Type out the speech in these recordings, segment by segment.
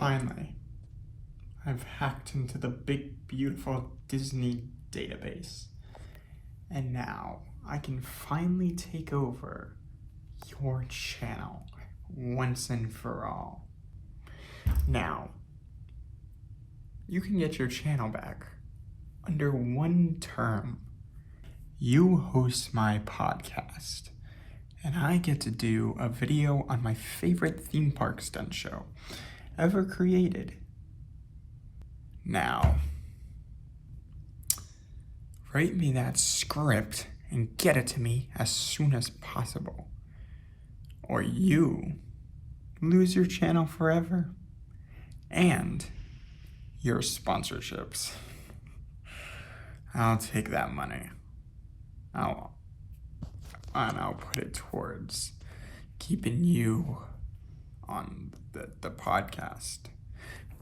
Finally, I've hacked into the big, beautiful Disney database. And now I can finally take over your channel once and for all. Now, you can get your channel back under one term. You host my podcast, and I get to do a video on my favorite theme park stunt show ever created. Now, write me that script and get it to me as soon as possible, or you lose your channel forever and your sponsorships. I'll take that money. I'll put it towards keeping you on the podcast,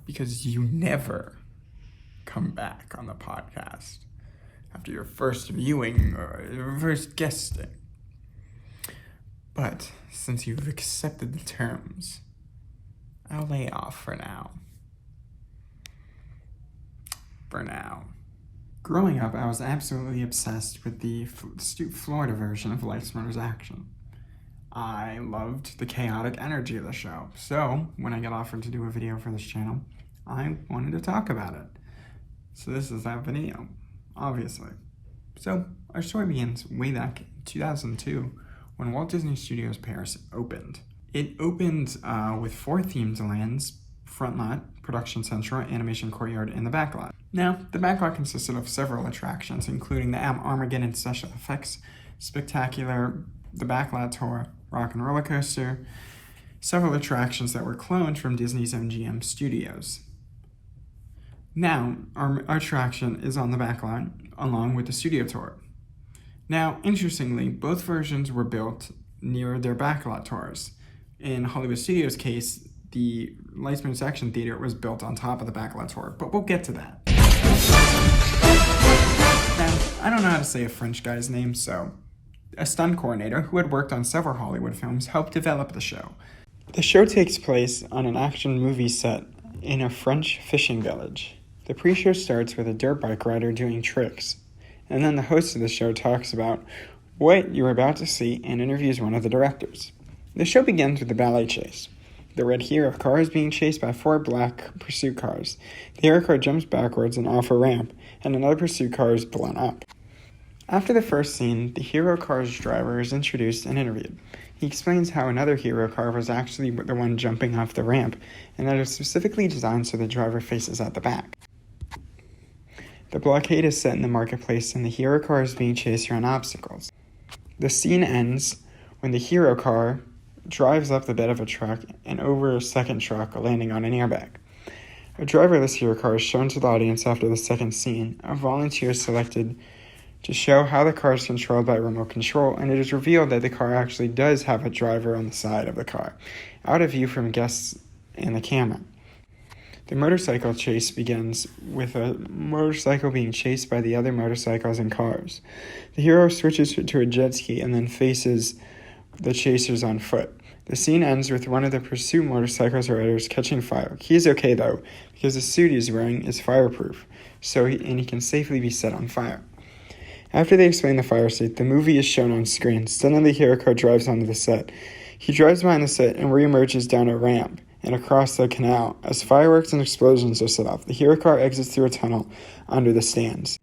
because you never come back on the podcast after your first viewing or your first guesting. But since you've accepted the terms, I'll lay off for now. Growing up, I was absolutely obsessed with the Florida version of Life's Mother's Action. I loved the chaotic energy of the show, so when I got offered to do a video for this channel, I wanted to talk about it. So this is that video, obviously. So our story begins way back in 2002 when Walt Disney Studios Paris opened. It opened with 4 themed lands: Front Lot, Production Central, Animation Courtyard, and the Backlot. Now, the Backlot consisted of several attractions, including the Armageddon Special Effects Spectacular, the Backlot Tour, Rock and Roller Coaster, several attractions that were cloned from Disney's MGM Studios. Now, our attraction is on the Backlot, along with the Studio Tour. Now, interestingly, both versions were built near their Backlot tours. In Hollywood Studios' case, the Life's Mother's Action Theater was built on top of the Backlot tour, but we'll get to that. Now, I don't know how to say a French guy's name, so a stunt coordinator who had worked on several Hollywood films helped develop the show. The show takes place on an action movie set in a French fishing village. The pre-show starts with a dirt bike rider doing tricks, and then the host of the show talks about what you're about to see and interviews one of the directors. The show begins with the ballet chase. The red hero car is being chased by 4 black pursuit cars. The hero car jumps backwards and off a ramp, and another pursuit car is blown up. After the first scene, the hero car's driver is introduced and interviewed. He explains how another hero car was actually the one jumping off the ramp, and that it was specifically designed so the driver faces out the back. The blockade is set in the marketplace, and the hero car is being chased around obstacles. The scene ends when the hero car drives up the bed of a truck and over a second truck, landing on an airbag. A driverless hero car is shown to the audience after the second scene. A volunteer is selected to show how the car is controlled by remote control, and it is revealed that the car actually does have a driver on the side of the car, out of view from guests and the camera. The motorcycle chase begins with a motorcycle being chased by the other motorcycles and cars. The hero switches to a jet ski and then faces the chasers on foot. The scene ends with one of the pursuit motorcycles riders catching fire. He is okay though, because the suit he's wearing is fireproof, and he can safely be set on fire. After they explain the fire suit, the movie is shown on screen. Suddenly the hero car drives onto the set. He drives behind the set and reemerges down a ramp and across the canal. As fireworks and explosions are set off, the hero car exits through a tunnel under the stands.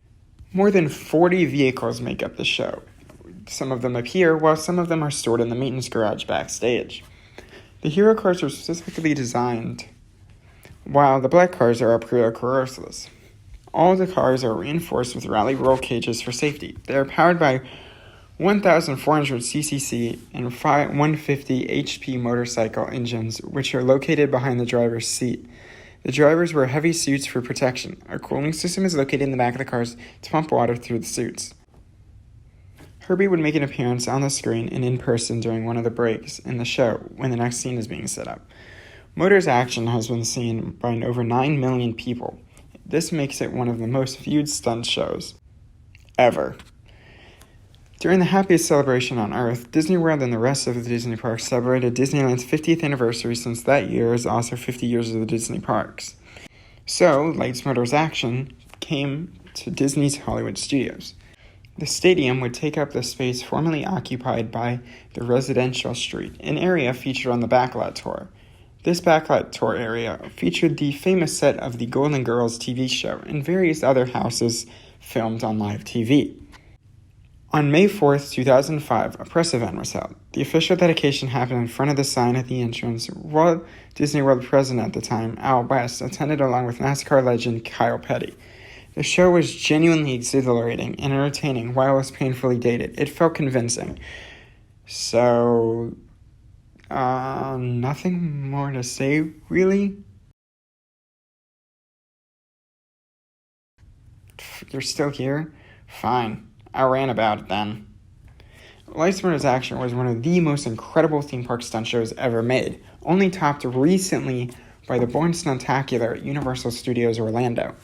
More than 40 vehicles make up the show. Some of them appear, while some of them are stored in the maintenance garage backstage. The hero cars are specifically designed, while the black cars are corrosorless. All the cars are reinforced with rally roll cages for safety. They are powered by 1,400 cc and 150 HP motorcycle engines, which are located behind the driver's seat. The drivers wear heavy suits for protection. A cooling system is located in the back of the cars to pump water through the suits. Herbie would make an appearance on the screen and in person during one of the breaks in the show when the next scene is being set up. Motors Action has been seen by over 9 million people. This makes it one of the most viewed stunt shows ever. During the happiest celebration on Earth, Disney World and the rest of the Disney parks celebrated Disneyland's 50th anniversary, since that year is also 50 years of the Disney parks. So, Lights, Motors, Action came to Disney's Hollywood Studios. The stadium would take up the space formerly occupied by the Residential Street, an area featured on the Backlot Tour. This Backlot Tour area featured the famous set of the Golden Girls TV show and various other houses filmed on live TV. On May 4th, 2005, a press event was held. The official dedication happened in front of the sign at the entrance. Walt Disney World president at the time, Al West, attended along with NASCAR legend Kyle Petty. The show was genuinely exhilarating and entertaining while it was painfully dated. It felt convincing. So, nothing more to say, really? You're still here? Fine. I ran about it then. Lights, Motors, Action was one of the most incredible theme park stunt shows ever made, only topped recently by the Born Stuntacular at Universal Studios Orlando.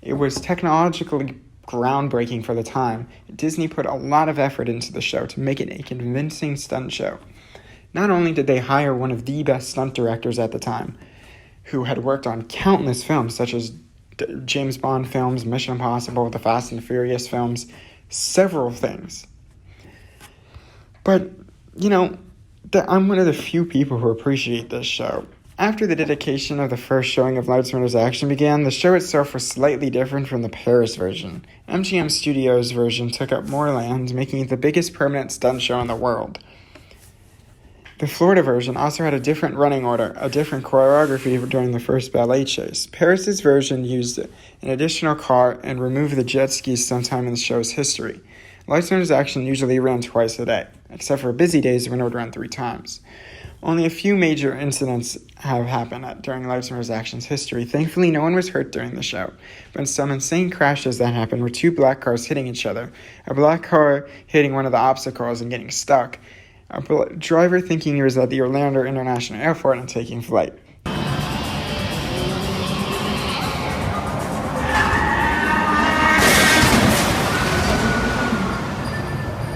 It was technologically groundbreaking for the time. Disney put a lot of effort into the show to make it a convincing stunt show. Not only did they hire one of the best stunt directors at the time, who had worked on countless films such as James Bond films, Mission Impossible, the Fast and Furious films, several things. But, I'm one of the few people who appreciate this show. After the dedication of the first showing of Lights, Motors, Action began, the show itself was slightly different from the Paris version. MGM Studios' version took up more land, making it the biggest permanent stunt show in the world. The Florida version also had a different running order, a different choreography during the first ballet chase. Paris's version used an additional car and removed the jet skis sometime in the show's history. Lights, Motors, Action usually ran twice a day, except for busy days when it would run 3 times. Only a few major incidents have happened during Lights, Motors, Action's history. Thankfully, no one was hurt during the show, but some insane crashes that happened were 2 black cars hitting each other, a black car hitting one of the obstacles and getting stuck, a driver thinking he was at the Orlando International Airport and taking flight.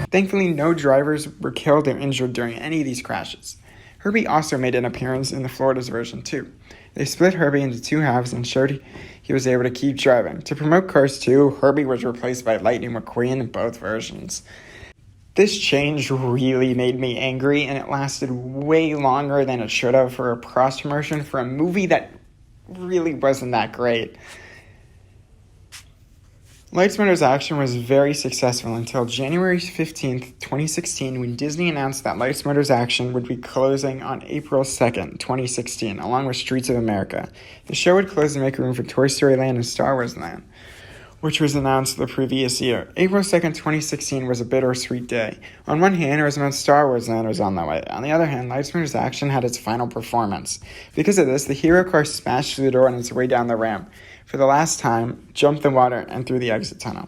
Thankfully, no drivers were killed or injured during any of these crashes. Herbie also made an appearance in the Florida's version too. They split Herbie into 2 halves and showed he was able to keep driving. To promote Cars 2, Herbie was replaced by Lightning McQueen in both versions. This change really made me angry, and it lasted way longer than it should have for a cross-promotion for a movie that really wasn't that great. Lights, Motors, Action was very successful until January 15th, 2016, when Disney announced that Lights, Motors, Action would be closing on April 2nd, 2016, along with Streets of America. The show would close to make room for Toy Story Land and Star Wars Land, which was announced the previous year. April 2nd, 2016 was a bittersweet day. On one hand, it was when Star Wars Land was on the way. On the other hand, Lights, Motors, Action had its final performance. Because of this, the hero car smashed through the door on its way down the ramp. For the last time, jumped the water and through the exit tunnel.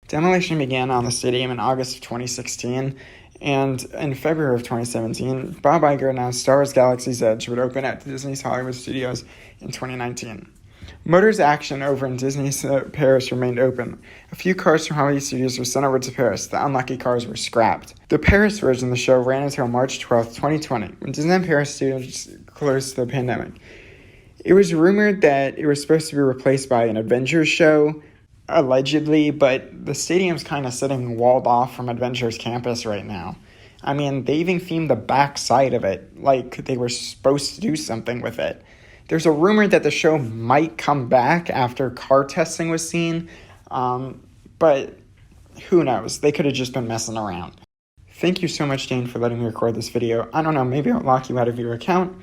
Demolition began on the stadium in August of 2016, and in February of 2017, Bob Iger announced Star Wars Galaxy's Edge would open at Disney's Hollywood Studios in 2019. Motors Action over in Disney's Paris remained open. A few cars from Hollywood Studios were sent over to Paris. The unlucky cars were scrapped. The Paris version of the show ran until March 12th, 2020, when Disneyland Paris Studios closed to the pandemic. It was rumored that it was supposed to be replaced by an Avengers show, allegedly, but the stadium's kind of sitting walled off from Adventures Campus right now. I mean, they even themed the back side of it like they were supposed to do something with it. There's a rumor that the show might come back after car testing was seen, but who knows? They could have just been messing around. Thank you so much, Dane, for letting me record this video. I don't know, maybe I'll lock you out of your account.